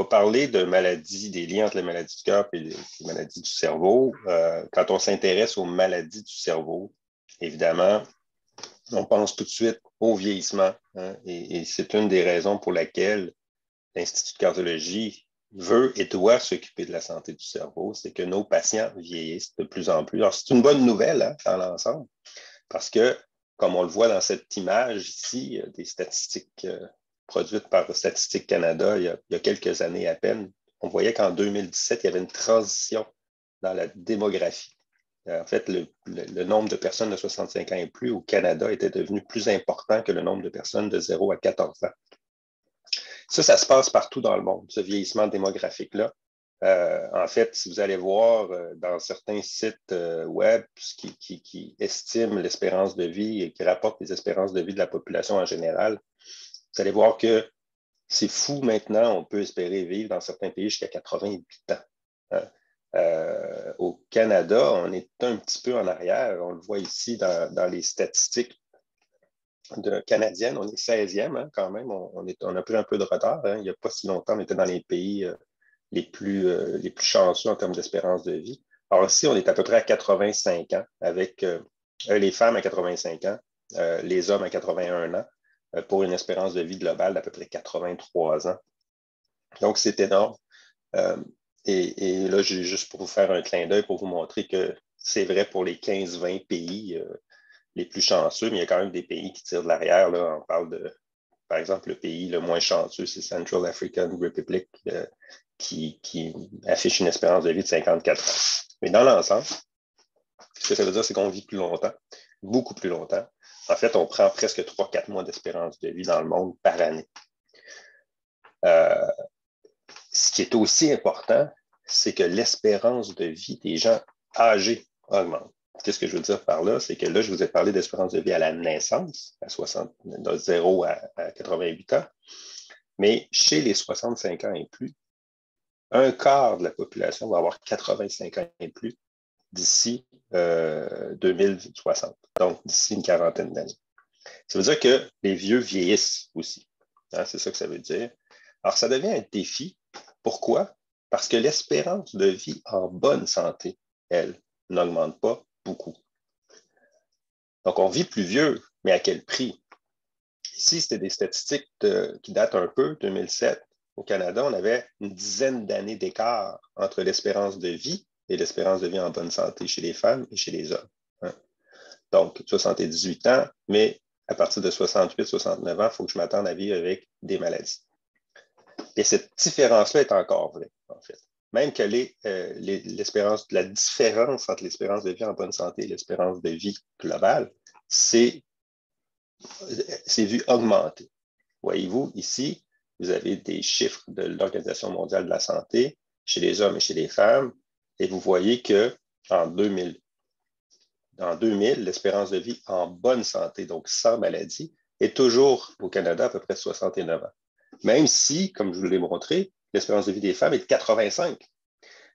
va parler de maladies, des liens entre les maladies du cœur et les maladies du cerveau. Quand on s'intéresse aux maladies du cerveau, évidemment, on pense tout de suite au vieillissement. Hein, et c'est une des raisons pour laquelle l'Institut de cardiologie veut et doit s'occuper de la santé du cerveau, c'est que nos patients vieillissent de plus en plus. Alors, c'est une bonne nouvelle hein, dans l'ensemble, parce que, comme on le voit dans cette image ici, des statistiques produites par Statistique Canada il y a quelques années à peine, on voyait qu'en 2017, il y avait une transition dans la démographie. En fait, le nombre de personnes de 65 ans et plus au Canada était devenu plus important que le nombre de personnes de 0 à 14 ans. Ça se passe partout dans le monde, ce vieillissement démographique-là. En fait, si vous allez voir dans certains sites web qui estiment l'espérance de vie et qui rapportent les espérances de vie de la population en général, vous allez voir que c'est fou maintenant, on peut espérer vivre dans certains pays jusqu'à 88 ans. Hein? Au Canada, on est un petit peu en arrière. On le voit ici dans les statistiques canadiennes. On est 16e hein, quand même. On a pris un peu de retard. Hein. Il n'y a pas si longtemps, on était dans les pays les plus chanceux en termes d'espérance de vie. Alors ici, on est à peu près à 85 ans, avec les femmes à 85 ans, les hommes à 81 ans, pour une espérance de vie globale d'à peu près 83 ans. Donc, c'est énorme. Et là, j'ai juste pour vous faire un clin d'œil pour vous montrer que c'est vrai pour les 15-20 pays les plus chanceux, mais il y a quand même des pays qui tirent de l'arrière. Là. On parle de, par exemple, le pays le moins chanceux, c'est Central African Republic, qui affiche une espérance de vie de 54 ans. Mais dans l'ensemble, ce que ça veut dire, c'est qu'on vit plus longtemps, beaucoup plus longtemps. En fait, on prend presque 3-4 mois d'espérance de vie dans le monde par année. Ce qui est aussi important, c'est que l'espérance de vie des gens âgés augmente. Qu'est-ce que je veux dire par là? C'est que là, je vous ai parlé d'espérance de vie à la naissance, de 0 à 88 ans. Mais chez les 65 ans et plus, un quart de la population va avoir 85 ans et plus d'ici 2060, donc d'ici une quarantaine d'années. Ça veut dire que les vieux vieillissent aussi. Hein, c'est ça que ça veut dire. Alors, ça devient un défi. Pourquoi? Parce que l'espérance de vie en bonne santé, elle, n'augmente pas beaucoup. Donc, on vit plus vieux, mais à quel prix? Ici, c'était des statistiques qui datent un peu, 2007. Au Canada, on avait une dizaine d'années d'écart entre l'espérance de vie et l'espérance de vie en bonne santé chez les femmes et chez les hommes. Hein? Donc, 78 ans, mais à partir de 68-69 ans, il faut que je m'attende à vivre avec des maladies. Et cette différence-là est encore vraie, en fait. Même que la différence entre l'espérance de vie en bonne santé et l'espérance de vie globale, c'est vu augmenter. Voyez-vous, ici, vous avez des chiffres de l'Organisation mondiale de la santé chez les hommes et chez les femmes, et vous voyez qu'en 2000, l'espérance de vie en bonne santé, donc sans maladie, est toujours au Canada à peu près 69 ans. Même si, comme je vous l'ai montré, l'espérance de vie des femmes est de 85.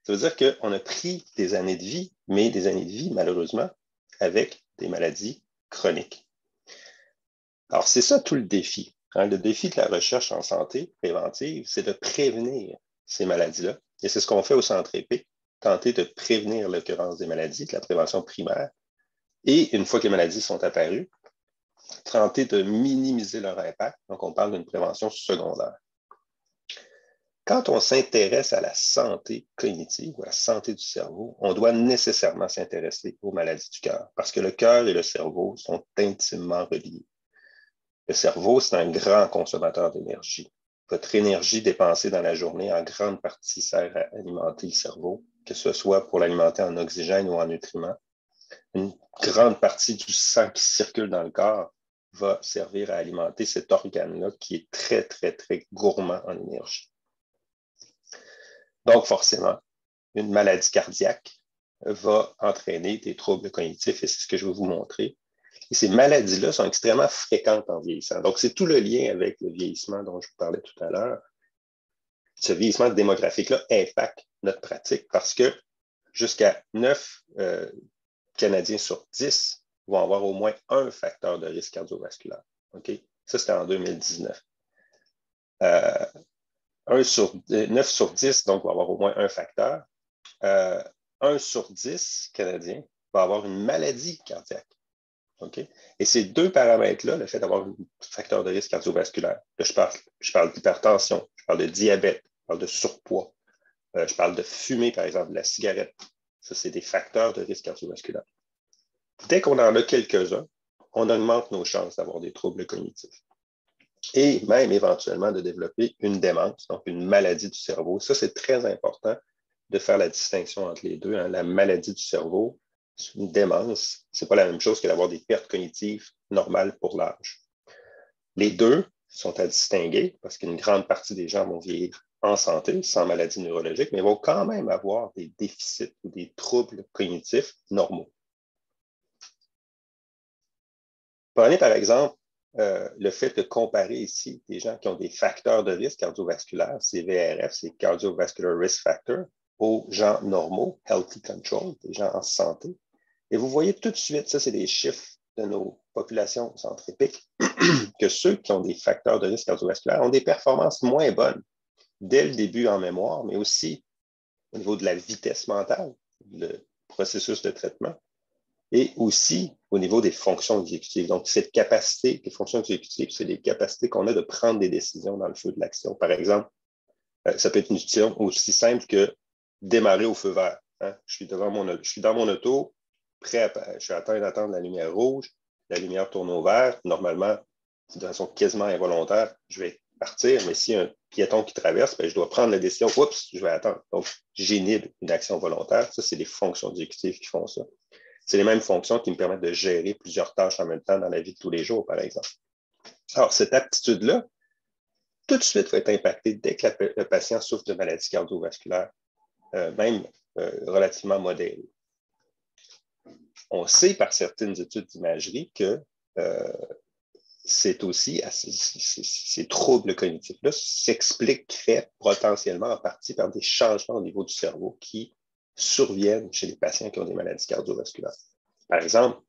Ça veut dire qu'on a pris des années de vie, mais des années de vie, malheureusement, avec des maladies chroniques. Alors, c'est ça tout le défi. Hein? Le défi de la recherche en santé préventive, c'est de prévenir ces maladies-là. Et c'est ce qu'on fait au Centre épée, tenter de prévenir l'occurrence des maladies, de la prévention primaire. Et une fois que les maladies sont apparues, tenter de minimiser leur impact. Donc, on parle d'une prévention secondaire. Quand on s'intéresse à la santé cognitive ou à la santé du cerveau, on doit nécessairement s'intéresser aux maladies du cœur parce que le cœur et le cerveau sont intimement reliés. Le cerveau, c'est un grand consommateur d'énergie. Votre énergie dépensée dans la journée, en grande partie, sert à alimenter le cerveau, que ce soit pour l'alimenter en oxygène ou en nutriments. Une grande partie du sang qui circule dans le corps va servir à alimenter cet organe-là qui est très, très, très gourmand en énergie. Donc, forcément, une maladie cardiaque va entraîner des troubles cognitifs et c'est ce que je vais vous montrer. Et ces maladies-là sont extrêmement fréquentes en vieillissant. Donc, c'est tout le lien avec le vieillissement dont je vous parlais tout à l'heure. Ce vieillissement démographique-là impacte notre pratique parce que jusqu'à 9 Canadiens sur 10 vont avoir au moins un facteur de risque cardiovasculaire. Okay? Ça, c'était en 2019. 9 sur 10, donc, va avoir au moins un facteur. 1 sur 10 Canadiens va avoir une maladie cardiaque. Okay? Et ces deux paramètres-là, le fait d'avoir un facteur de risque cardiovasculaire, là, je parle d'hypertension, je parle de diabète, je parle de surpoids, je parle de fumée, par exemple, de la cigarette. Ça, c'est des facteurs de risque cardiovasculaire. Dès qu'on en a quelques-uns, on augmente nos chances d'avoir des troubles cognitifs. Et même éventuellement de développer une démence, donc une maladie du cerveau. Ça, c'est très important de faire la distinction entre les deux. Hein. La maladie du cerveau, une démence, ce n'est pas la même chose que d'avoir des pertes cognitives normales pour l'âge. Les deux sont à distinguer parce qu'une grande partie des gens vont vieillir en santé, sans maladie neurologique, mais vont quand même avoir des déficits ou des troubles cognitifs normaux. Prenez par exemple le fait de comparer ici des gens qui ont des facteurs de risque cardiovasculaires, c'est VRF, c'est Cardiovascular Risk Factor, aux gens normaux, Healthy Control, des gens en santé. Et vous voyez tout de suite, ça c'est des chiffres de nos populations centripiques, que ceux qui ont des facteurs de risque cardiovasculaire ont des performances moins bonnes dès le début en mémoire, mais aussi au niveau de la vitesse mentale, le processus de traitement, et aussi au niveau des fonctions exécutives. Donc, cette capacité, les fonctions exécutives, c'est les capacités qu'on a de prendre des décisions dans le feu de l'action. Par exemple, ça peut être une décision aussi simple que démarrer au feu vert. Hein? Je suis dans mon auto, je suis en train d'attendre la lumière rouge, la lumière tourne au vert. Normalement, de façon quasiment involontaire, je vais partir, mais s'il y a un piéton qui traverse, bien, je dois prendre la décision, oups, je vais attendre. Donc, j'inhibe une action volontaire. Ça, c'est les fonctions exécutives qui font ça. C'est les mêmes fonctions qui me permettent de gérer plusieurs tâches en même temps dans la vie de tous les jours, par exemple. Alors, cette aptitude-là, tout de suite, va être impactée dès que le patient souffre de maladies cardiovasculaires, même relativement modérées. On sait par certaines études d'imagerie que c'est aussi, ces troubles cognitifs-là s'expliqueraient potentiellement en partie par des changements au niveau du cerveau qui surviennent chez les patients qui ont des maladies cardiovasculaires. Par exemple,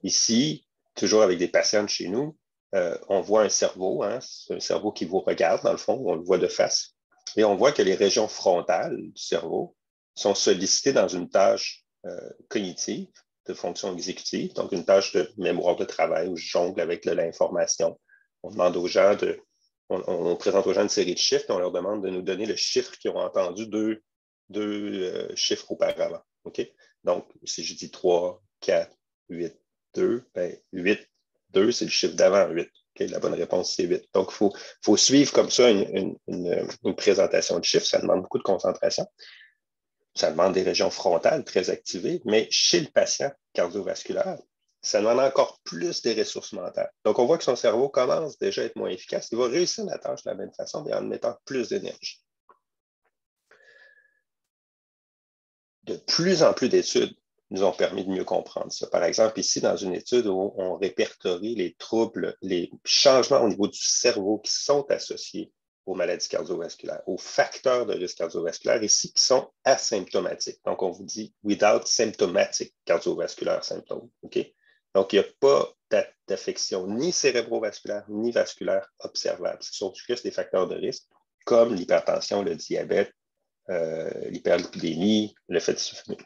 ici, toujours avec des patients de chez nous, on voit un cerveau, hein, c'est un cerveau qui vous regarde dans le fond, on le voit de face, et on voit que les régions frontales du cerveau sont sollicitées dans une tâche cognitive, de fonction exécutive, donc une tâche de mémoire de travail où je jongle avec l'information. On demande aux gens on présente aux gens une série de chiffres et on leur demande de nous donner le chiffre qu'ils ont entendu deux chiffres auparavant. Okay? Donc, si je dis 3, 4, 8, 2, ben 8, 2, c'est le chiffre d'avant 8. Okay? La bonne réponse, c'est 8. Donc, il faut suivre comme ça une présentation de chiffres. Ça demande beaucoup de concentration. Ça demande des régions frontales très activées, mais chez le patient cardiovasculaire, ça demande encore plus des ressources mentales. Donc, on voit que son cerveau commence déjà à être moins efficace. Il va réussir la tâche de la même façon, mais en mettant plus d'énergie. De plus en plus d'études nous ont permis de mieux comprendre ça. Par exemple, ici, dans une étude où on répertorie les troubles, les changements au niveau du cerveau qui sont associés aux maladies cardiovasculaires, aux facteurs de risque cardiovasculaire, ici, qui sont asymptomatiques. Donc, on vous dit without symptomatic cardiovasculaire symptômes. Okay? Donc, il n'y a pas d'affection ni cérébrovasculaire ni vasculaire observable. Ce sont juste des facteurs de risque, comme l'hypertension, le diabète, l'hyperlipidémie, le fait de se fumer.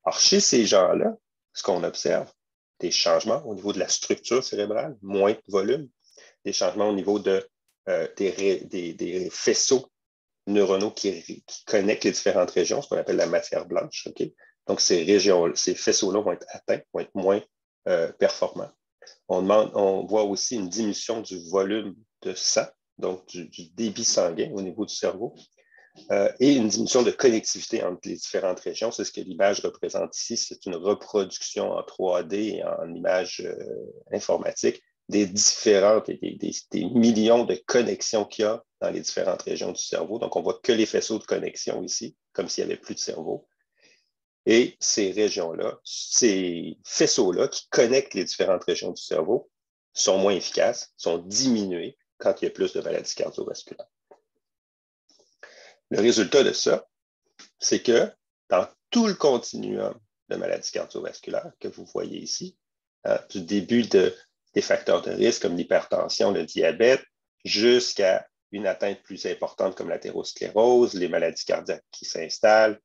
Alors, chez ces gens-là, ce qu'on observe, des changements au niveau de la structure cérébrale, moins de volume, des changements au niveau des faisceaux neuronaux qui connectent les différentes régions, ce qu'on appelle la matière blanche. Okay? Donc, ces faisceaux-là vont être atteints, vont être moins performants. On voit aussi une diminution du volume de sang, donc du débit sanguin au niveau du cerveau. Et une diminution de connectivité entre les différentes régions. C'est ce que l'image représente ici. C'est une reproduction en 3D et en images informatiques des différentes et des millions de connexions qu'il y a dans les différentes régions du cerveau. Donc, on voit que les faisceaux de connexion ici, comme s'il n'y avait plus de cerveau. Et ces régions-là, ces faisceaux-là qui connectent les différentes régions du cerveau sont moins efficaces, sont diminués quand il y a plus de maladies cardiovasculaires. Le résultat de ça, c'est que dans tout le continuum de maladies cardiovasculaires que vous voyez ici, hein, du début des facteurs de risque comme l'hypertension, le diabète, jusqu'à une atteinte plus importante comme l'athérosclérose, les maladies cardiaques qui s'installent,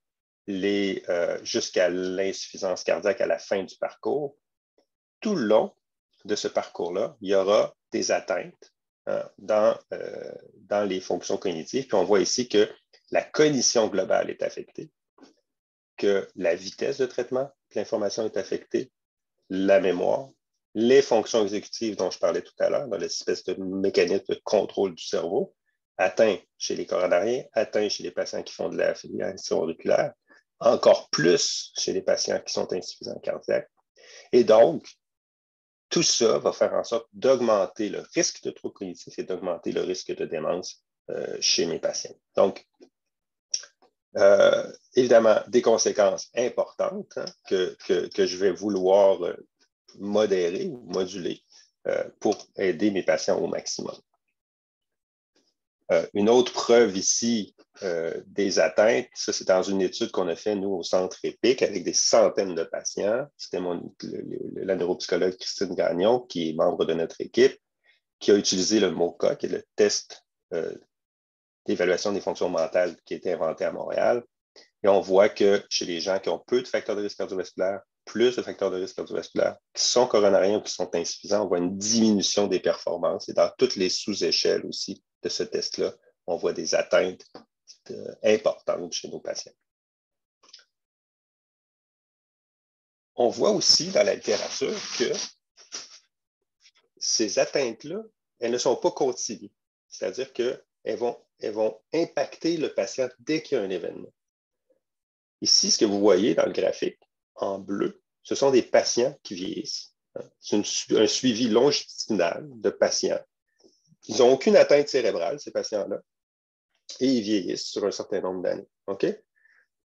jusqu'à l'insuffisance cardiaque à la fin du parcours. Tout le long de ce parcours-là, il y aura des atteintes dans les fonctions cognitives. Puis on voit ici que la cognition globale est affectée, que la vitesse de traitement de l'information est affectée, la mémoire, les fonctions exécutives dont je parlais tout à l'heure, dans l'espèce de mécanisme de contrôle du cerveau, atteint chez les coronariens, atteint chez les patients qui font de la fibrillation auriculaire, encore plus chez les patients qui sont insuffisants cardiaques. Et donc, tout ça va faire en sorte d'augmenter le risque de troubles cognitifs et d'augmenter le risque de démence chez mes patients. Donc, évidemment, des conséquences importantes que je vais vouloir modérer ou moduler pour aider mes patients au maximum. Une autre preuve ici des atteintes, ça c'est dans une étude qu'on a fait, nous, au Centre EPIC, avec des centaines de patients. C'était la neuropsychologue Christine Gagnon, qui est membre de notre équipe, qui a utilisé le MoCA, qui est le test d'évaluation des fonctions mentales qui a été inventé à Montréal. Et on voit que chez les gens qui ont peu de facteurs de risque cardiovasculaire, plus de facteurs de risque cardiovasculaire, qui sont coronariens ou qui sont insuffisants, on voit une diminution des performances. Et dans toutes les sous-échelles aussi de ce test-là, on voit des atteintes importantes chez nos patients. On voit aussi dans la littérature que ces atteintes-là, elles ne sont pas continues. C'est-à-dire qu'elles vont impacter le patient dès qu'il y a un événement. Ici, ce que vous voyez dans le graphique, en bleu, ce sont des patients qui vieillissent. C'est un suivi longitudinal de patients. Ils n'ont aucune atteinte cérébrale, ces patients-là, et ils vieillissent sur un certain nombre d'années. Okay?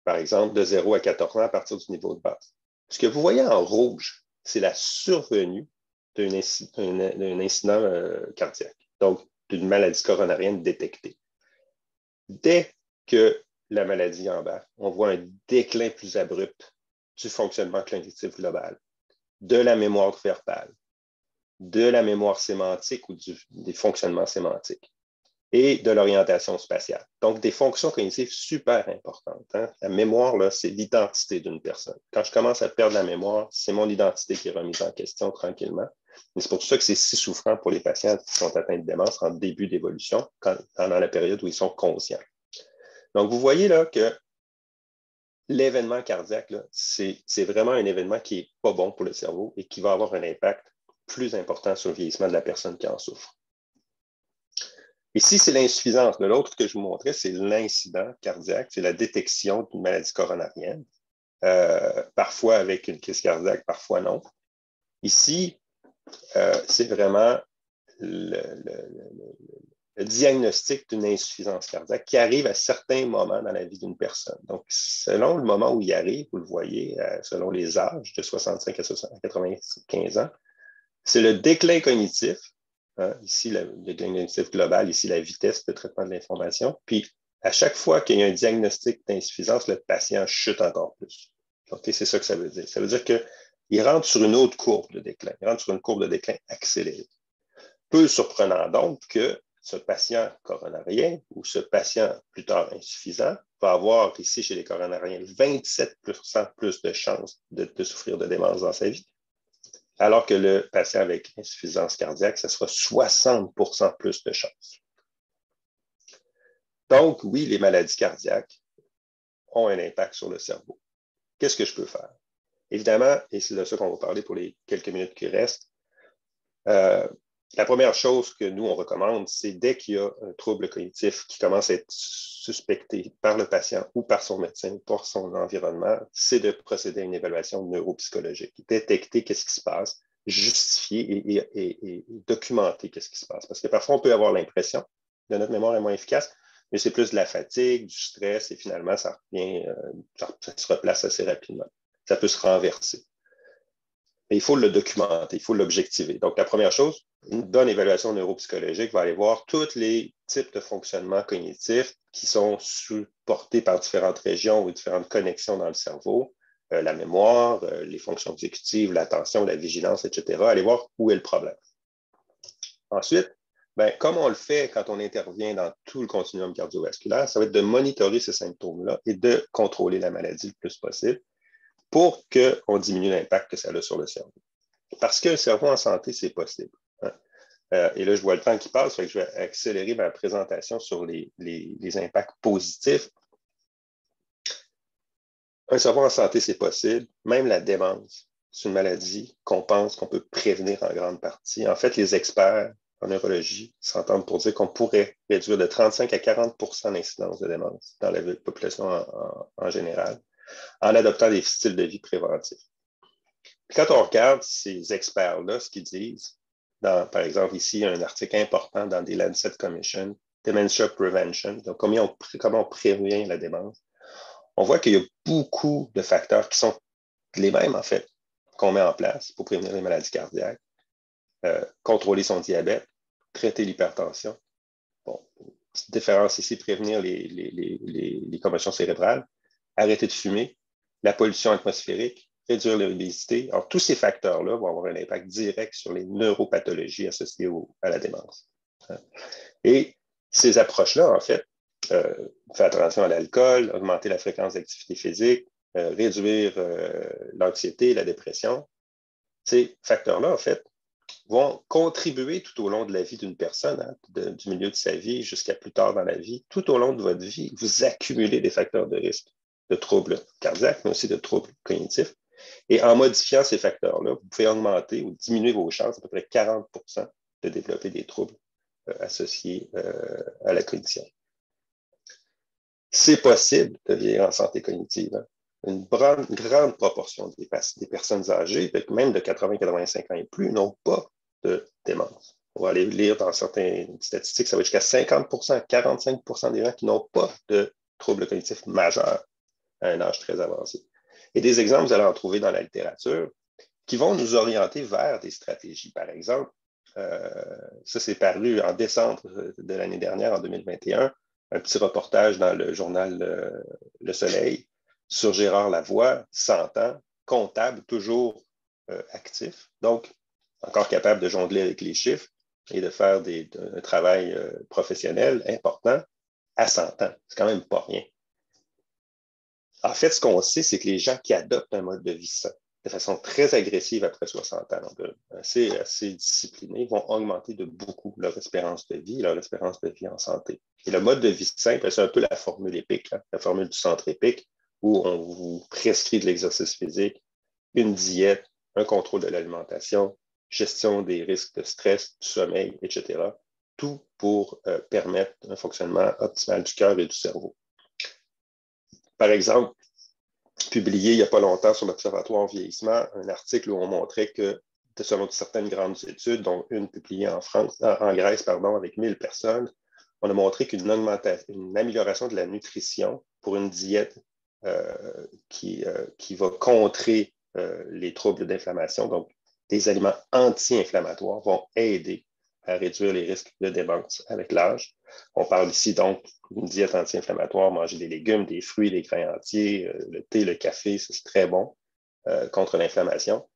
Par exemple, de 0 à 14 ans à partir du niveau de base. Ce que vous voyez en rouge, c'est la survenue d'un incident cardiaque, donc d'une maladie coronarienne détectée. Dès que la maladie embarque, on voit un déclin plus abrupt du fonctionnement cognitif global, de la mémoire verbale, de la mémoire sémantique ou des fonctionnements sémantiques et de l'orientation spatiale. Donc, des fonctions cognitives super importantes. Hein? La mémoire, là, c'est l'identité d'une personne. Quand je commence à perdre la mémoire, c'est mon identité qui est remise en question tranquillement. Et c'est pour ça que c'est si souffrant pour les patients qui sont atteints de démence en début d'évolution, pendant la période où ils sont conscients. Donc, vous voyez là que l'événement cardiaque, c'est vraiment un événement qui n'est pas bon pour le cerveau et qui va avoir un impact plus important sur le vieillissement de la personne qui en souffre. Ici, c'est l'insuffisance. L'autre que je vous montrais, c'est l'incident cardiaque, c'est la détection d'une maladie coronarienne, parfois avec une crise cardiaque, parfois non. Ici, c'est vraiment le diagnostic d'une insuffisance cardiaque qui arrive à certains moments dans la vie d'une personne. Donc, selon le moment où il arrive, vous le voyez, selon les âges, de 65 à 95 ans, c'est le déclin cognitif, ici le déclin cognitif global, ici la vitesse de traitement de l'information, puis à chaque fois qu'il y a un diagnostic d'insuffisance, le patient chute encore plus. Okay, c'est ça que ça veut dire. Ça veut dire qu'il rentre sur une autre courbe de déclin, il rentre sur une courbe de déclin accélérée. Peu surprenant donc que ce patient coronarien ou ce patient plus tard insuffisant va avoir ici chez les coronariens 27% plus de chances de souffrir de démence dans sa vie, alors que le patient avec insuffisance cardiaque, ce sera 60% plus de chances. Donc, oui, les maladies cardiaques ont un impact sur le cerveau. Qu'est-ce que je peux faire? Évidemment, et c'est de ça qu'on va parler pour les quelques minutes qui restent, la première chose que nous, on recommande, c'est dès qu'il y a un trouble cognitif qui commence à être suspecté par le patient ou par son médecin ou par son environnement, c'est de procéder à une évaluation neuropsychologique, détecter qu'est-ce qui se passe, justifier et documenter qu'est-ce qui se passe. Parce que parfois, on peut avoir l'impression que notre mémoire est moins efficace, mais c'est plus de la fatigue, du stress, et finalement, ça revient, ça se replace assez rapidement. Ça peut se renverser. Mais il faut le documenter, il faut l'objectiver. Donc, la première chose, une bonne évaluation neuropsychologique va aller voir tous les types de fonctionnements cognitifs qui sont supportés par différentes régions ou différentes connexions dans le cerveau, la mémoire, les fonctions exécutives, l'attention, la vigilance, etc. Aller voir où est le problème. Ensuite, Bien, comme on le fait quand on intervient dans tout le continuum cardiovasculaire, ça va être de monitorer ces symptômes-là et de contrôler la maladie le plus possible pour qu'on diminue l'impact que ça a sur le cerveau. Parce que le cerveau en santé, c'est possible. Hein? Et là, je vois le temps qui passe, fait que je vais accélérer ma présentation sur les impacts positifs. Un cerveau en santé, c'est possible. Même la démence, c'est une maladie qu'on pense qu'on peut prévenir en grande partie. En fait, les experts en neurologie s'entendent pour dire qu'on pourrait réduire de 35 à 40 l'incidence de démence dans la population en général en adoptant des styles de vie préventifs. Puis quand on regarde ces experts-là, ce qu'ils disent, par exemple, ici, un article important dans des Lancet Commission, Dementia Prevention, donc comment on prévient la démence, on voit qu'il y a beaucoup de facteurs qui sont les mêmes, en fait, qu'on met en place pour prévenir les maladies cardiaques, contrôler son diabète, traiter l'hypertension. Bon, petite différence ici, prévenir les commotions cérébrales, arrêter de fumer, la pollution atmosphérique, réduire l'obésité. Alors, tous ces facteurs-là vont avoir un impact direct sur les neuropathologies associées à la démence. Et ces approches-là, en fait, faire attention à l'alcool, augmenter la fréquence d'activité physique, réduire l'anxiété, la dépression, ces facteurs-là, en fait, vont contribuer tout au long de la vie d'une personne, hein, du milieu de sa vie jusqu'à plus tard dans la vie. Tout au long de votre vie, vous accumulez des facteurs de risque de troubles cardiaques, mais aussi de troubles cognitifs. Et en modifiant ces facteurs-là, vous pouvez augmenter ou diminuer vos chances à peu près 40 de développer des troubles associés à la cognition. C'est possible de vieillir en santé cognitive. Hein. Une grande proportion des personnes âgées, même de 80-85 ans et plus, n'ont pas de démence. On va aller lire dans certaines statistiques, ça va jusqu'à 50 45 des gens qui n'ont pas de troubles cognitifs majeurs à un âge très avancé. Et des exemples, vous allez en trouver dans la littérature, qui vont nous orienter vers des stratégies. Par exemple, ça c'est paru en décembre de l'année dernière, en 2021, un petit reportage dans le journal Le Soleil sur Gérard Lavoie, 100 ans, comptable, toujours actif, donc encore capable de jongler avec les chiffres et de faire un travail professionnel important à 100 ans. C'est quand même pas rien. En fait, ce qu'on sait, c'est que les gens qui adoptent un mode de vie sain de façon très agressive après 60 ans, donc assez disciplinés, vont augmenter de beaucoup leur espérance de vie, leur espérance de vie en santé. Et le mode de vie simple, c'est un peu la formule EPIC, hein, la formule du centre EPIC, où on vous prescrit de l'exercice physique, une diète, un contrôle de l'alimentation, gestion des risques de stress, du sommeil, etc. Tout pour permettre un fonctionnement optimal du cœur et du cerveau. Par exemple, publié il n'y a pas longtemps sur l'Observatoire vieillissement, un article où on montrait que, selon certaines grandes études, dont une publiée en Grèce, avec 1000 personnes, on a montré qu'une amélioration de la nutrition pour une diète qui va contrer les troubles d'inflammation, donc des aliments anti-inflammatoires, vont aider à réduire les risques de démence avec l'âge. On parle ici donc d'une diète anti-inflammatoire, manger des légumes, des fruits, des grains entiers, le thé, le café, c'est très bon contre l'inflammation.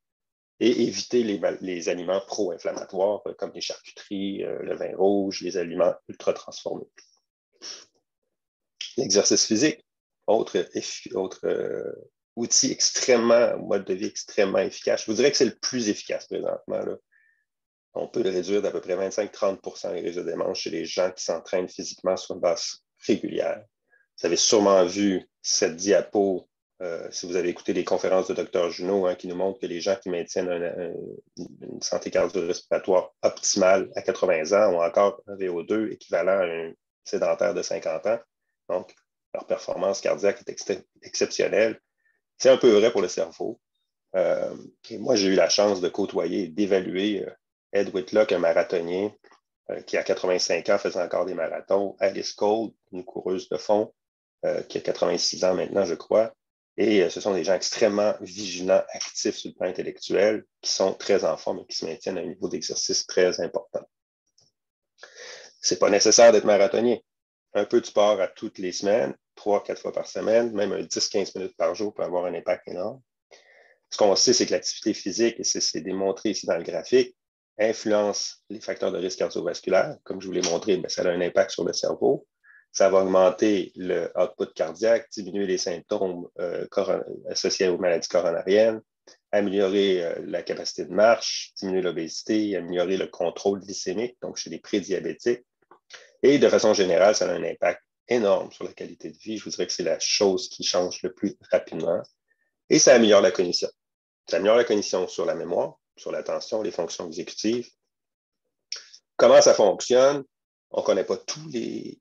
Et éviter les aliments pro-inflammatoires comme les charcuteries, le vin rouge, les aliments ultra transformés. L'exercice physique, autre outil mode de vie extrêmement efficace. Je vous dirais que c'est le plus efficace présentement, là. On peut le réduire d'à peu près 25-30 les risques de démence chez les gens qui s'entraînent physiquement sur une base régulière. Vous avez sûrement vu cette diapo, si vous avez écouté les conférences de Dr Junot, hein, qui nous montre que les gens qui maintiennent une santé cardio-respiratoire optimale à 80 ans ont encore un VO2 équivalent à un sédentaire de 50 ans. Donc, leur performance cardiaque est exceptionnelle. C'est un peu vrai pour le cerveau. Et moi, j'ai eu la chance de côtoyer et d'évaluer Ed Whitlock, un marathonien qui, à 85 ans, faisait encore des marathons. Alice Cole, une coureuse de fond, qui a 86 ans maintenant, je crois. Et ce sont des gens extrêmement vigilants, actifs sur le plan intellectuel, qui sont très en forme et qui se maintiennent à un niveau d'exercice très important. Ce n'est pas nécessaire d'être marathonien. Un peu de sport à toutes les semaines, 3-4 fois par semaine, même 10-15 minutes par jour peut avoir un impact énorme. Ce qu'on sait, c'est que l'activité physique, et c'est démontré ici dans le graphique, influence les facteurs de risque cardiovasculaire. Comme je vous l'ai montré, bien, ça a un impact sur le cerveau. Ça va augmenter le output cardiaque, diminuer les symptômes associés aux maladies coronariennes, améliorer la capacité de marche, diminuer l'obésité, améliorer le contrôle glycémique, donc chez les prédiabétiques. Et de façon générale, ça a un impact énorme sur la qualité de vie. Je vous dirais que c'est la chose qui change le plus rapidement. Et ça améliore la cognition. Ça améliore la cognition sur la mémoire, sur l'attention, les fonctions exécutives. Comment ça fonctionne? On ne connaît pas tous les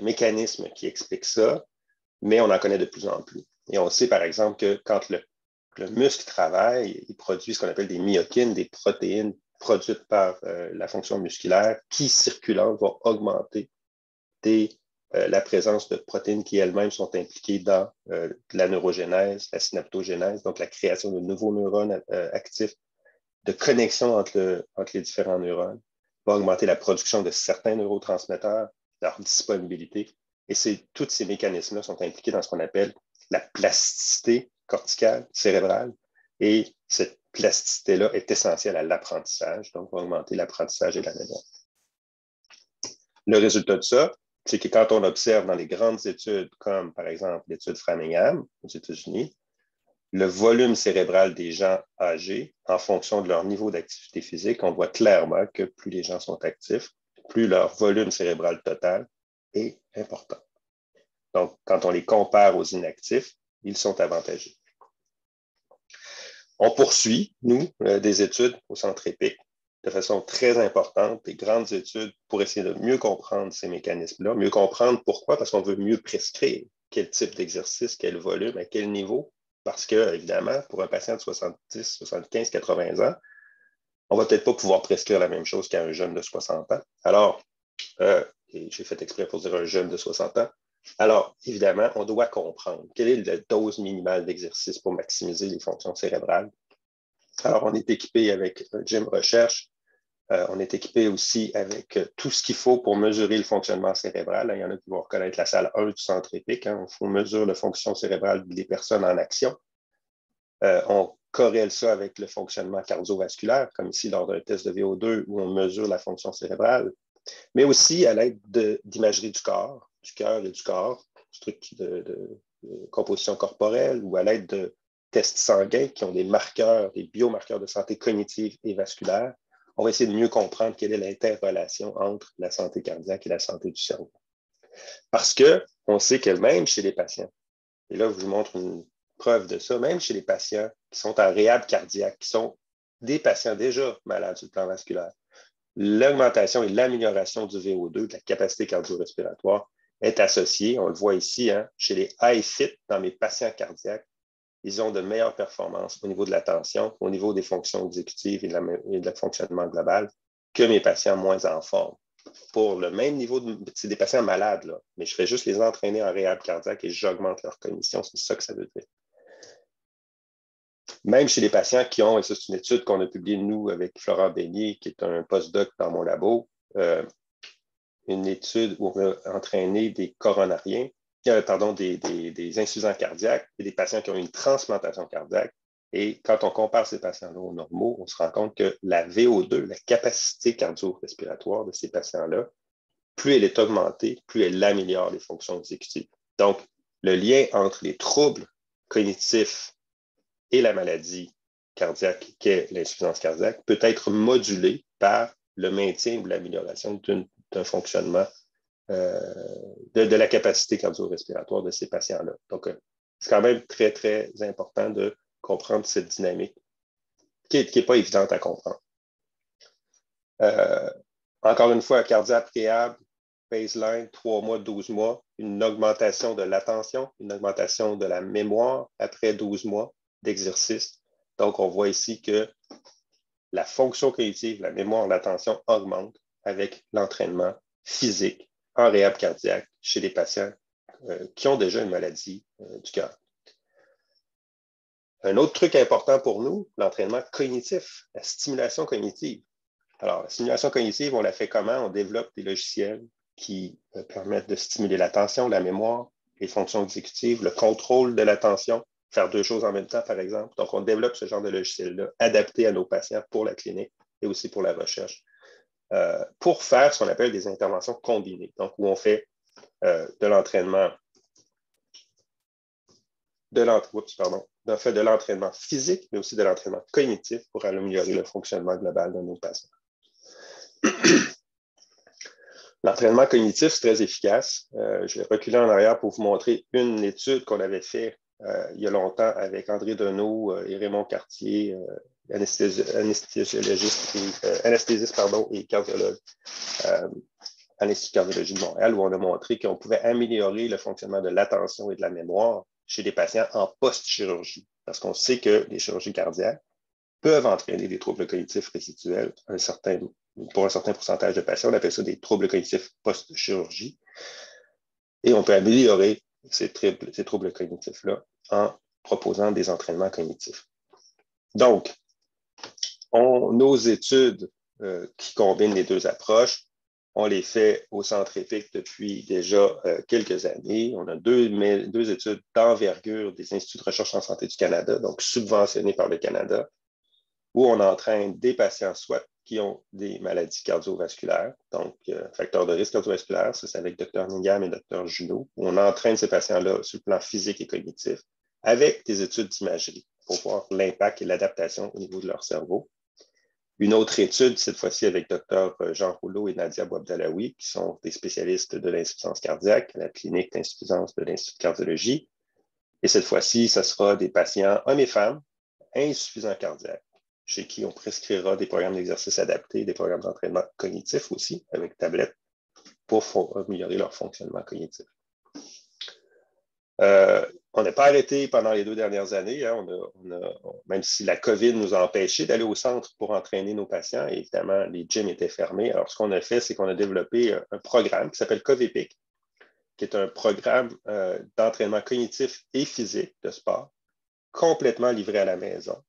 mécanismes qui expliquent ça, mais on en connaît de plus en plus. Et on sait, par exemple, que quand le muscle travaille, il produit ce qu'on appelle des myokines, des protéines produites par la fonction musculaire qui, circulant, va augmenter la présence de protéines qui elles-mêmes sont impliquées dans la neurogénèse, la synaptogénèse, donc la création de nouveaux neurones actifs, de connexion entre les différents neurones, va augmenter la production de certains neurotransmetteurs, leur disponibilité. Et tous ces mécanismes-là sont impliqués dans ce qu'on appelle la plasticité corticale, cérébrale. Et cette plasticité-là est essentielle à l'apprentissage, donc va augmenter l'apprentissage et la mémoire. Le résultat de ça, c'est que quand on observe dans les grandes études, comme par exemple l'étude Framingham aux États-Unis, le volume cérébral des gens âgés, en fonction de leur niveau d'activité physique, on voit clairement que plus les gens sont actifs, plus leur volume cérébral total est important. Donc, quand on les compare aux inactifs, ils sont avantagés. On poursuit, nous, des études au centre EPIC de façon très importante, des grandes études pour essayer de mieux comprendre ces mécanismes-là, mieux comprendre pourquoi, parce qu'on veut mieux prescrire quel type d'exercice, quel volume, à quel niveau, parce que, évidemment, pour un patient de 70, 75, 80 ans, on ne va peut-être pas pouvoir prescrire la même chose qu'à un jeune de 60 ans. Alors, et j'ai fait exprès pour dire un jeune de 60 ans, alors, évidemment, on doit comprendre quelle est la dose minimale d'exercice pour maximiser les fonctions cérébrales. Alors, on est équipé avec un gym recherche. On est équipé aussi avec tout ce qu'il faut pour mesurer le fonctionnement cérébral. Il y en a qui vont reconnaître la salle 1 du centre EPIC. Il faut mesurer la fonction cérébrale des personnes en action. On corrèle ça avec le fonctionnement cardiovasculaire, comme ici lors d'un test de VO2 où on mesure la fonction cérébrale, mais aussi à l'aide d'imagerie du corps, du cœur et du corps, de composition corporelle, ou à l'aide de tests sanguins qui ont des marqueurs, des biomarqueurs de santé cognitive et vasculaire. On va essayer de mieux comprendre quelle est l'interrelation entre la santé cardiaque et la santé du cerveau. Parce qu'on sait que même chez les patients, et là, je vous montre une preuve de ça, même chez les patients qui sont en réhab cardiaque, qui sont des patients déjà malades sur le plan vasculaire, l'augmentation et l'amélioration du VO2, de la capacité cardio-respiratoire, est associée, on le voit ici, chez les iFit, dans mes patients cardiaques, ils ont de meilleures performances au niveau de l'attention, au niveau des fonctions exécutives et de fonctionnement global que mes patients moins en forme. Pour le même niveau, c'est des patients malades, là, mais je fais juste les entraîner en réhab cardiaque et j'augmente leur cognition, c'est ça que ça veut dire. Même chez les patients qui ont, et ça c'est une étude qu'on a publiée nous avec Florent Beignet, qui est un postdoc dans mon labo, une étude où on a entraîné des coronariens, des insuffisants cardiaques et des patients qui ont une transplantation cardiaque. Et quand on compare ces patients-là aux normaux, on se rend compte que la VO2, la capacité cardio-respiratoire de ces patients-là, plus elle est augmentée, plus elle améliore les fonctions exécutives. Donc, le lien entre les troubles cognitifs et la maladie cardiaque qu'est l'insuffisance cardiaque peut être modulé par le maintien ou l'amélioration d'un fonctionnement de la capacité cardio-respiratoire de ces patients-là. Donc, c'est quand même très, très important de comprendre cette dynamique qui n'est pas évidente à comprendre. Encore une fois, cardiaque préhab, baseline, 3 mois, 12 mois, une augmentation de l'attention, une augmentation de la mémoire après 12 mois d'exercice. Donc, on voit ici que la fonction cognitive, la mémoire, l'attention augmentent avec l'entraînement physique en réhab cardiaque chez les patients qui ont déjà une maladie du cœur. Un autre truc important pour nous, l'entraînement cognitif, la stimulation cognitive. Alors, la stimulation cognitive, on la fait comment? On développe des logiciels qui permettent de stimuler l'attention, la mémoire, les fonctions exécutives, le contrôle de l'attention, faire 2 choses en même temps, par exemple. Donc, on développe ce genre de logiciel-là adapté à nos patients pour la clinique. et aussi pour la recherche, pour faire ce qu'on appelle des interventions combinées, donc où on fait de l'entraînement de l'entraînement physique, mais aussi de l'entraînement cognitif pour améliorer le fonctionnement global de nos patients. L'entraînement cognitif, c'est très efficace. Je vais reculer en arrière pour vous montrer une étude qu'on avait faite il y a longtemps avec André Deneau et Raymond Cartier, anesthésiste et cardiologue à l'Institut de cardiologie de Montréal, où on a montré qu'on pouvait améliorer le fonctionnement de l'attention et de la mémoire chez des patients en post-chirurgie, parce qu'on sait que les chirurgies cardiaques peuvent entraîner des troubles cognitifs résiduels pour un certain pourcentage de patients. On appelle ça des troubles cognitifs post-chirurgie. Et on peut améliorer ces troubles cognitifs-là en proposant des entraînements cognitifs. Donc, nos études qui combinent les deux approches, on les fait au Centre EPIC depuis déjà quelques années. On a deux études d'envergure des Instituts de recherche en santé du Canada, donc subventionnés par le Canada, où on entraîne des patients soit qui ont des maladies cardiovasculaires, donc facteurs de risque cardiovasculaire, ça c'est avec Dr Ningham et Dr Junot, où on entraîne ces patients-là sur le plan physique et cognitif avec des études d'imagerie pour voir l'impact et l'adaptation au niveau de leur cerveau. Une autre étude, cette fois-ci avec Dr Jean Rouleau et Nadia Bouabdalaoui, qui sont des spécialistes de l'insuffisance cardiaque à la clinique d'insuffisance de l'Institut de cardiologie. Et cette fois-ci, ce sera des patients, hommes et femmes, insuffisants cardiaques, chez qui on prescrira des programmes d'exercice adaptés, des programmes d'entraînement cognitif aussi, avec tablette, pour améliorer leur fonctionnement cognitif. On n'a pas arrêté pendant les 2 dernières années, hein, même si la COVID nous a empêchés d'aller au centre pour entraîner nos patients, et évidemment, les gyms étaient fermés. Alors, ce qu'on a fait, c'est qu'on a développé un programme qui s'appelle COVEPIC, qui est un programme d'entraînement cognitif et physique de sport, complètement livré à la maison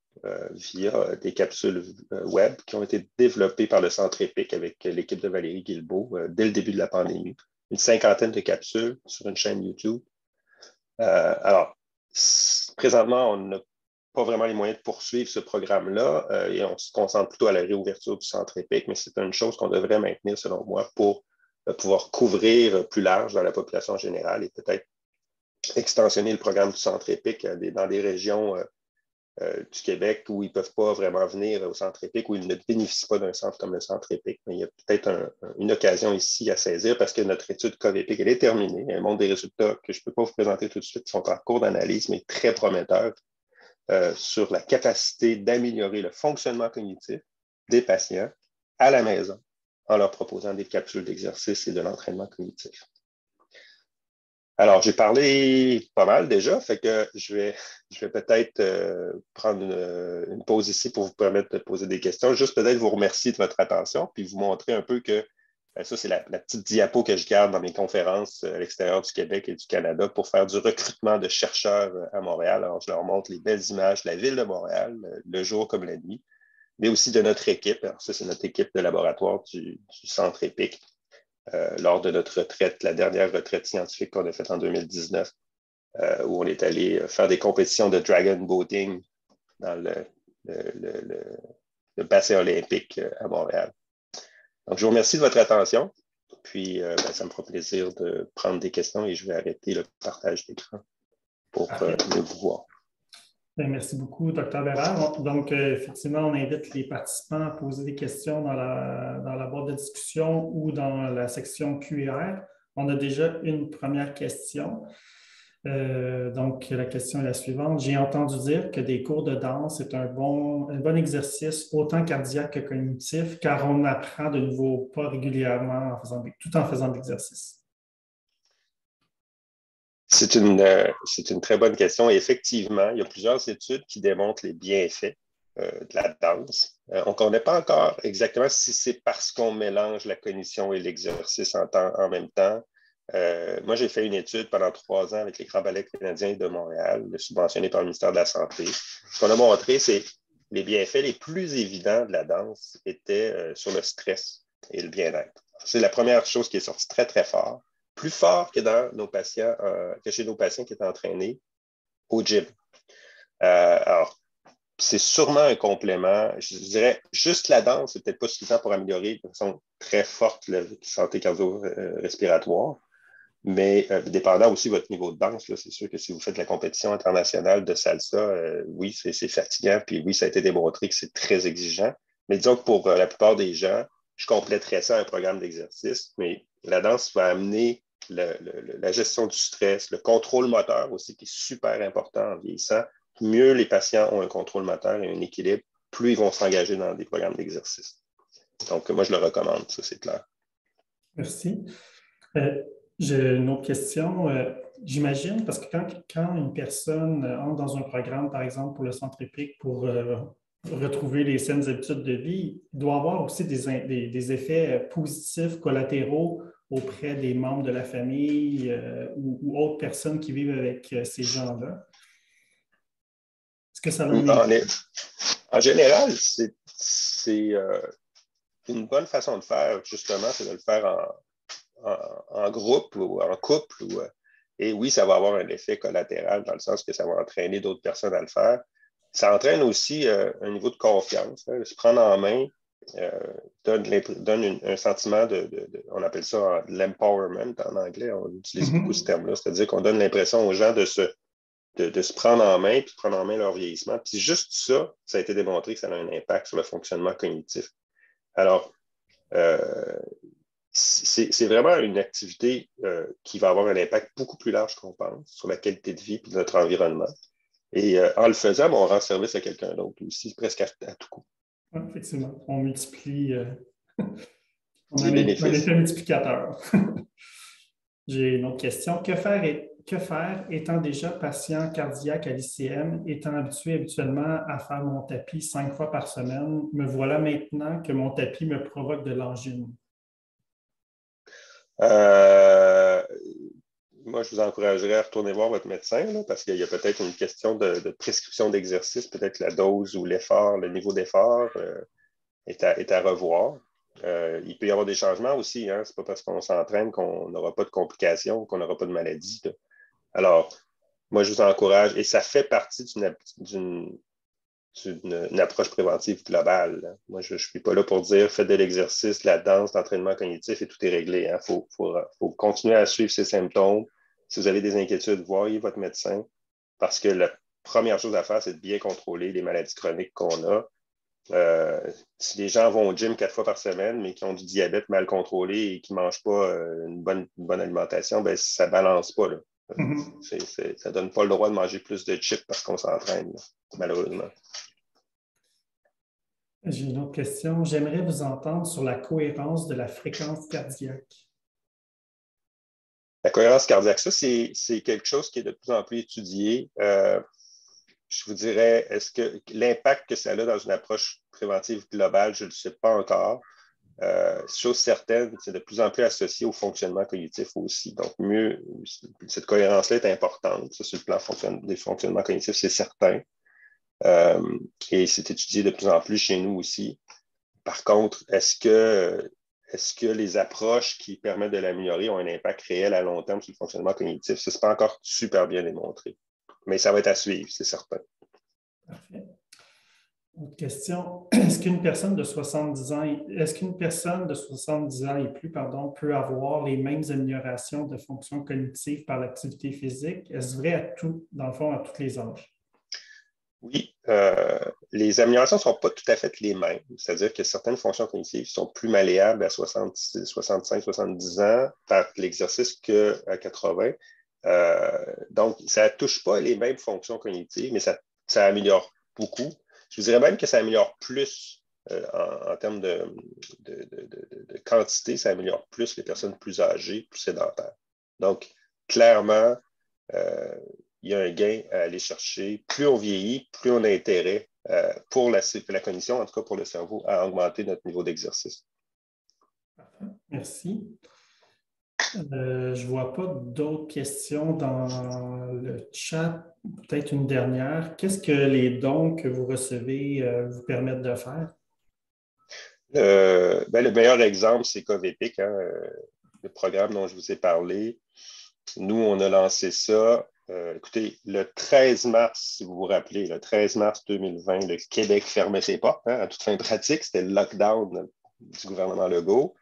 via des capsules web qui ont été développées par le Centre EPIC avec l'équipe de Valérie Guilbeault dès le début de la pandémie. Une 50aine de capsules sur une chaîne YouTube. Alors, présentement, on n'a pas vraiment les moyens de poursuivre ce programme-là et on se concentre plutôt à la réouverture du Centre EPIC, mais c'est une chose qu'on devrait maintenir, selon moi, pour pouvoir couvrir plus large dans la population générale et peut-être extensionner le programme du Centre EPIC dans des régions du Québec où ils ne peuvent pas vraiment venir au Centre EPIC, où ils ne bénéficient pas d'un centre comme le Centre EPIC. Mais il y a peut-être une occasion ici à saisir parce que notre étude COVEPIC, elle est terminée. Elle montre des résultats que je ne peux pas vous présenter tout de suite, qui sont en cours d'analyse, mais très prometteurs sur la capacité d'améliorer le fonctionnement cognitif des patients à la maison en leur proposant des capsules d'exercice et de l'entraînement cognitif. Alors, j'ai parlé pas mal déjà, fait que je vais peut-être prendre une pause ici pour vous permettre de poser des questions. Juste peut-être vous remercier de votre attention, puis vous montrer un peu que ça, c'est la petite diapo que je garde dans mes conférences à l'extérieur du Québec et du Canada pour faire du recrutement de chercheurs à Montréal. Alors, je leur montre les belles images de la ville de Montréal, le jour comme la nuit, mais aussi de notre équipe. Alors, ça, c'est notre équipe de laboratoire du Centre EPIC. Lors de notre retraite, la dernière retraite scientifique qu'on a faite en 2019, où on est allé faire des compétitions de dragon boating dans le bassin olympique à Montréal. Donc, je vous remercie de votre attention. Puis, ça me fera plaisir de prendre des questions et je vais arrêter le partage d'écran pour mieux vous voir. Merci beaucoup, Dr. Bérard. Donc, effectivement, on invite les participants à poser des questions dans la boîte de discussion ou dans la section QR. On a déjà une première question. Donc, la question est la suivante. J'ai entendu dire que des cours de danse est un bon exercice autant cardiaque que cognitif, car on apprend de nouveaux pas régulièrement tout en faisant de l'exercice. C'est une très bonne question. Et effectivement, il y a plusieurs études qui démontrent les bienfaits de la danse. On ne connaît pas encore exactement si c'est parce qu'on mélange la cognition et l'exercice en même temps. Moi, j'ai fait une étude pendant 3 ans avec les Grands Ballets canadiens de Montréal, subventionnée par le ministère de la Santé. Ce qu'on a montré, c'est les bienfaits les plus évidents de la danse étaient sur le stress et le bien-être. C'est la première chose qui est sortie très, très fort. Plus fort que chez nos patients qui étaient entraînés au gym. Alors, c'est sûrement un complément. Je dirais juste la danse, c'est peut-être pas suffisant pour améliorer de façon très forte la santé cardio-respiratoire. Mais dépendant aussi de votre niveau de danse, c'est sûr que si vous faites la compétition internationale de salsa, oui, c'est fatigant, puis oui, ça a été démontré que c'est très exigeant. Mais disons que pour la plupart des gens, je compléterais ça à un programme d'exercice, mais la danse va amener la gestion du stress, le contrôle moteur aussi, qui est super important en vieillissant. Mieux les patients ont un contrôle moteur et un équilibre, plus ils vont s'engager dans des programmes d'exercice. Donc, moi, je le recommande, ça, c'est clair. Merci. Euh, j'ai une autre question. J'imagine, parce que quand une personne entre dans un programme, par exemple, pour le centre épique, pour retrouver les saines habitudes de vie, il doit avoir aussi des effets positifs collatéraux auprès des membres de la famille ou autres personnes qui vivent avec ces gens-là. Est-ce que ça a un En général, c'est une bonne façon de faire, justement, c'est de le faire en groupe ou en couple. Et oui, ça va avoir un effet collatéral dans le sens que ça va entraîner d'autres personnes à le faire. Ça entraîne aussi un niveau de confiance. Se prendre en main donne un sentiment on appelle ça l'empowerment en anglais, on utilise beaucoup ce terme-là, c'est-à-dire qu'on donne l'impression aux gens de se prendre en main puis de prendre en main leur vieillissement. Puis juste ça a été démontré que ça a un impact sur le fonctionnement cognitif. Alors, c'est vraiment une activité qui va avoir un impact beaucoup plus large qu'on pense sur la qualité de vie et de notre environnement. Et en le faisant, on rend service à quelqu'un d'autre aussi, presque à tout coup. Oui, effectivement, on multiplie, on a les un bénéfices. effet multiplicateur. J'ai une autre question. Que faire étant déjà patient cardiaque à l'ICM, étant habitué habituellement à faire mon tapis 5 fois par semaine? Me voilà maintenant que mon tapis me provoque de l'angine. Moi, je vous encouragerais à retourner voir votre médecin là, parce qu'il y a peut-être une question de prescription d'exercice, peut-être la dose ou l'effort, le niveau d'effort est à revoir. Il peut y avoir des changements aussi. Hein? Ce n'est pas parce qu'on s'entraîne qu'on n'aura pas de complications, qu'on n'aura pas de maladie. Là. Alors, moi, je vous encourage, et ça fait partie d'une approche préventive globale. Là. Moi, je ne suis pas là pour dire faites de l'exercice, de la danse, de l'entraînement cognitif et tout est réglé. Il faut continuer à suivre ces symptômes. Si vous avez des inquiétudes, voyez votre médecin parce que la première chose à faire, c'est de bien contrôler les maladies chroniques qu'on a. Si les gens vont au gym 4 fois par semaine, mais qui ont du diabète mal contrôlé et qui ne mangent pas une bonne alimentation, ben, ça ne balance pas. Là. Ça ne donne pas le droit de manger plus de chips parce qu'on s'entraîne, malheureusement. J'ai une autre question. J'aimerais vous entendre sur la cohérence de la fréquence cardiaque. La cohérence cardiaque, ça, c'est quelque chose qui est de plus en plus étudié. Je vous dirais, est-ce que l'impact que ça a dans une approche préventive globale, je ne le sais pas encore. Chose certaine, c'est de plus en plus associé au fonctionnement cognitif aussi. Donc, cette cohérence-là est importante. Ça, sur le plan des fonctionnements cognitifs, c'est certain. Et c'est étudié de plus en plus chez nous aussi. Par contre, est-ce que les approches qui permettent de l'améliorer ont un impact réel à long terme sur le fonctionnement cognitif? Ce n'est pas encore super bien démontré. Mais ça va être à suivre, c'est certain. Parfait. Autre question. Est-ce qu'une personne de 70 ans et plus, peut avoir les mêmes améliorations de fonction cognitive par l'activité physique? Est-ce vrai dans le fond, à tous les âges? Oui, les améliorations ne sont pas tout à fait les mêmes. C'est-à-dire que certaines fonctions cognitives sont plus malléables à 65, 70 ans par l'exercice qu'à 80. Donc, ça ne touche pas les mêmes fonctions cognitives, mais ça améliore beaucoup. Je vous dirais même que ça améliore plus en termes de quantité, ça améliore plus les personnes plus âgées, plus sédentaires. Donc, clairement, il y a un gain à aller chercher. Plus on vieillit, plus on a intérêt pour la cognition, en tout cas pour le cerveau, à augmenter notre niveau d'exercice. Merci. Je ne vois pas d'autres questions dans le chat. Peut-être une dernière. Qu'est-ce que les dons que vous recevez vous permettent de faire? Le meilleur exemple, c'est COVEPIC, hein, le programme dont je vous ai parlé. Nous, on a lancé ça écoutez, le 13 mars, si vous vous rappelez, le 13 mars 2020, le Québec fermait ses portes, hein, à toute fin pratique. C'était le lockdown du gouvernement Legault.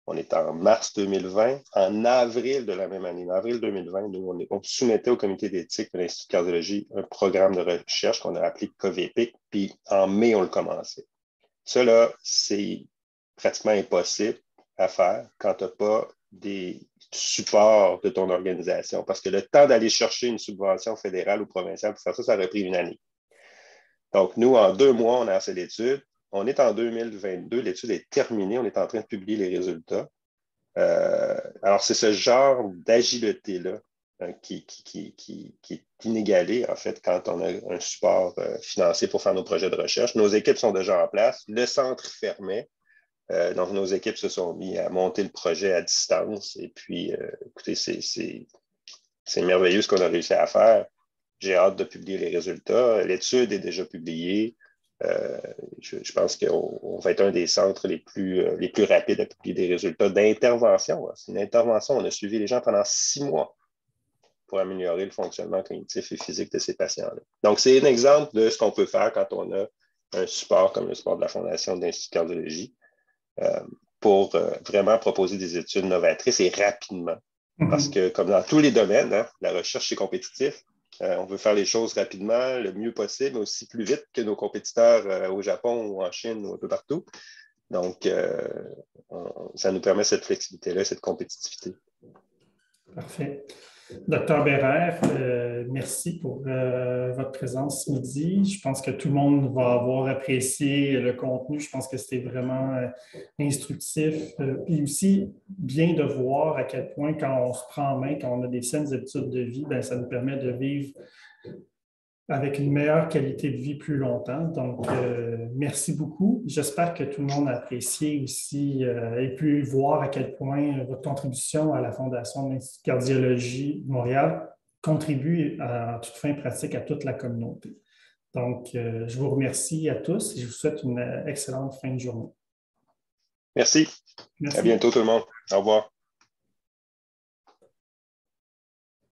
On est en mars 2020. En avril de la même année, en avril 2020, nous, on soumettait au comité d'éthique de l'Institut de cardiologie un programme de recherche qu'on a appelé COVEPIC, puis en mai, on le commençait. Ça, là, c'est pratiquement impossible à faire quand tu n'as pas des supports de ton organisation. Parce que le temps d'aller chercher une subvention fédérale ou provinciale pour faire ça, ça aurait pris une année. Donc, nous, en 2 mois, on a assez d'études. On est en 2022, l'étude est terminée, on est en train de publier les résultats. Alors, c'est ce genre d'agilité-là qui est inégalé, en fait, quand on a un support financier pour faire nos projets de recherche. Nos équipes sont déjà en place. Le centre fermait. Donc, nos équipes se sont mis à monter le projet à distance. Et puis, écoutez, c'est merveilleux ce qu'on a réussi à faire. J'ai hâte de publier les résultats. L'étude est déjà publiée. Je pense qu'on va être un des centres les plus rapides à publier des résultats d'intervention. C'est une intervention. On a suivi les gens pendant 6 mois pour améliorer le fonctionnement cognitif et physique de ces patients-là. Donc, c'est un exemple de ce qu'on peut faire quand on a un support comme le support de la Fondation de l'Institut de cardiologie pour vraiment proposer des études novatrices et rapidement. Parce que, comme dans tous les domaines, hein, la recherche, c'est compétitif. On veut faire les choses rapidement, le mieux possible, mais aussi plus vite que nos compétiteurs au Japon ou en Chine ou un peu partout. Donc, ça nous permet cette flexibilité-là, cette compétitivité. Parfait. Docteur Bérère, merci pour votre présence ce midi. Je pense que tout le monde va avoir apprécié le contenu. Je pense que c'était vraiment instructif. Puis aussi, bien de voir à quel point, quand on se prend en main, quand on a des saines habitudes de vie, bien, ça nous permet de vivre avec une meilleure qualité de vie plus longtemps. Donc, merci beaucoup. J'espère que tout le monde a apprécié aussi et pu voir à quel point votre contribution à la Fondation de l'Institut de cardiologie de Montréal contribue à toute fin pratique à toute la communauté. Donc, je vous remercie à tous et je vous souhaite une excellente fin de journée. Merci. Merci. À bientôt tout le monde. Au revoir.